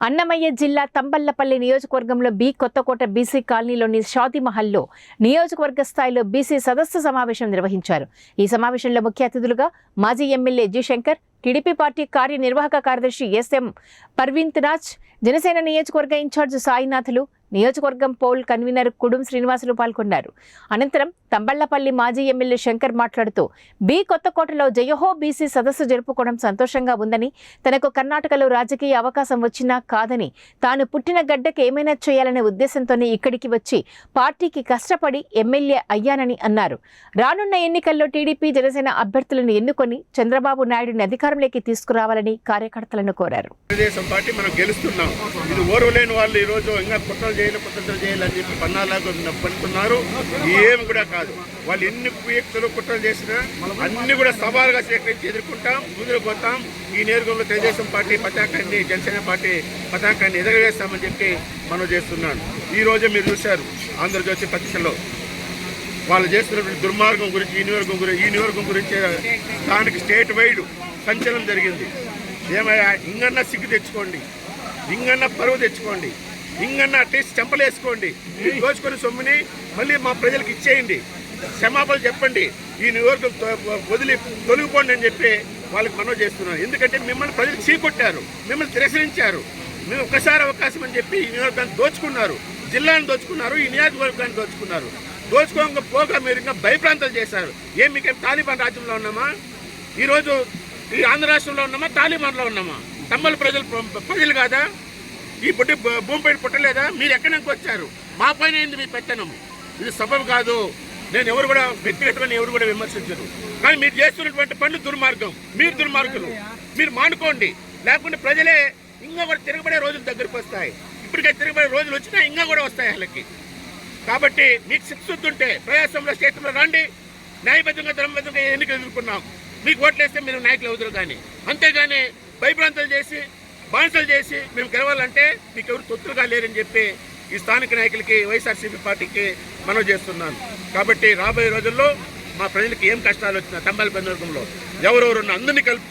అన్నమయ్య జిల్లా తంబళ్లపల్లి నియోజకవర్గంలో B Kothakota BC కాలనీలోని షాదీమహల్లో నియోజకవర్గ స్థాయిలో బీసీ సదస్సు సమావేశం నిర్వహించారు. ఈ సమావేశంలో ముఖ్య అతిథులుగా మాజీ MLA G Shankar, TDP party కార్యనిర్వాహక కార్యదర్శి ఎస్ఎం పర్వీన్రాజ్, జనసేన నియోజకవర్గ ఇన్ఛార్జ్ సాయినాథులు, నియోజకవర్గం పోల్ కన్వీనర్ కుడుం శ్రీనివాసులు పాల్గొన్నారు. అనంతరం తంబళ్లపల్లి మాజీ ఎమ్మెల్యే శంకర్ మాట్లాడుతూ బి కొత్తకోటలో జయహో బీసీ సదస్సు జరుపుకోవడం సంతోషంగా ఉందని, తనకు కర్ణాటకలో రాజకీయ అవకాశం వచ్చినా కాదని, తాను పుట్టిన గడ్డకి ఏమైనా చేయాలనే ఉద్దేశంతోనే ఇక్కడికి వచ్చి పార్టీకి కష్టపడి ఎమ్మెల్యే అయ్యానని అన్నారు. రానున్న ఎన్నికల్లో టీడీపీ, జనసేన అభ్యర్థులను ఎన్నుకొని చంద్రబాబు నాయుడుని అధికారంలోకి తీసుకురావాలని కార్యకర్తలను కోరారు. కుట్రలు చేయాలని చెప్పి పన్నాలాగా పడుతున్నారు. ఏమి కూడా కాదు. వాళ్ళు ఎన్ని వ్యక్తులు కుట్రలు చేసినా అన్ని కూడా సవాలుగా స్వీకరించి ఎదుర్కొంటాం, ముందుకు పోతాం. ఈ నేరుగంలో తెలుగుదేశం పార్టీ పతాకాన్ని, జనసేన పార్టీ పతాకాన్ని ఎదురవేస్తామని చెప్పి మనం చేస్తున్నాను. ఈ రోజే మీరు చూశారు ఆంధ్రజ్యోతి పత్రికలో వాళ్ళు చేస్తున్నటువంటి దుర్మార్గం గురించి, ఈ నియోజకవర్గం గురించి స్థానిక స్టేట్ వైడ్ సంచలనం జరిగింది. ఏమయ్యా, ఇంగన్నా సిగ్గు తెచ్చుకోండి, ఇంగన్నా పరువు తెచ్చుకోండి, ఇంగన్నా అట్లీస్ట్ చెంపలేసుకోండి. దోచుకొని సొమ్ముని మళ్ళీ మా ప్రజలకు ఇచ్చేయండి, క్షమాపణలు చెప్పండి, ఈ నియోజకవర్గం వదిలి తొలగిపోండి అని చెప్పి వాళ్ళకి మనవి చేస్తున్నాను. ఎందుకంటే మిమ్మల్ని ప్రజలు చీకొట్టారు, మిమ్మల్ని తిరస్కరించారు. మేము ఒక్కసారి అవకాశం అని చెప్పి ఈ నియోజకవర్గాన్ని దోచుకున్నారు, జిల్లాను దోచుకున్నారు, ఈ నియోజకవర్గాన్ని దోచుకున్నారు. దోచుకోకపోగా మీరు ఇంకా భయప్రాంతాలు చేశారు. మీకేం తాలిబాన్ రాజ్యంలో ఉన్నామా? ఈరోజు ఈ ఆంధ్ర రాష్ట్రంలో ఉన్నామా, తాలిబాన్లో ఉన్నామా? తమ్మల ప్రజలు కాదా? ఈ భూమిపై పుట్టలేదా? మీరు ఎక్కడి నుంచి వచ్చారు? మా పైన ఏంది మీ పెత్తనం? ఇది సబబు కాదు. నేను ఎవరు కూడా వ్యక్తిగతంగా ఎవరు కూడా విమర్శించరు. కానీ మీరు చేస్తున్నటువంటి పనులు దుర్మార్గం. మీరు దుర్మార్గులు. మీరు మానుకోండి, లేకుంటే ప్రజలే ఇంకా కూడా తిరగబడే రోజులు దగ్గరకు వస్తాయి. ఇప్పటికే తిరగబడే రోజులు వచ్చినా ఇంకా కూడా వస్తాయి వాళ్ళకి. కాబట్టి మీకు శిక్షుతుంటే ప్రజాస్వామ్య స్టేట్లో రండి, న్యాయబద్ధంగా ధర్మబద్ధంగా ఎన్నికలు ఎదుర్కొన్నాం. మీకు ఓట్లేస్తే మీరు నాయకులు అవుతారు. కానీ అంతేగాని భయభ్రాంతలు చేసి, బానిసలు చేసి మేము గెలవాలంటే మీకు ఎవరు తొత్తులుగా లేరని చెప్పి ఈ స్థానిక నాయకులకి, వైఎస్ఆర్సీపీ పార్టీకి మనవి చేస్తున్నాను. కాబట్టి రాబోయే రోజుల్లో మా ప్రజలకు ఏం కష్టాలు వచ్చినా తంబళ్లపల్లి వర్గంలో ఎవరెవరున్న అందరినీ కలిపి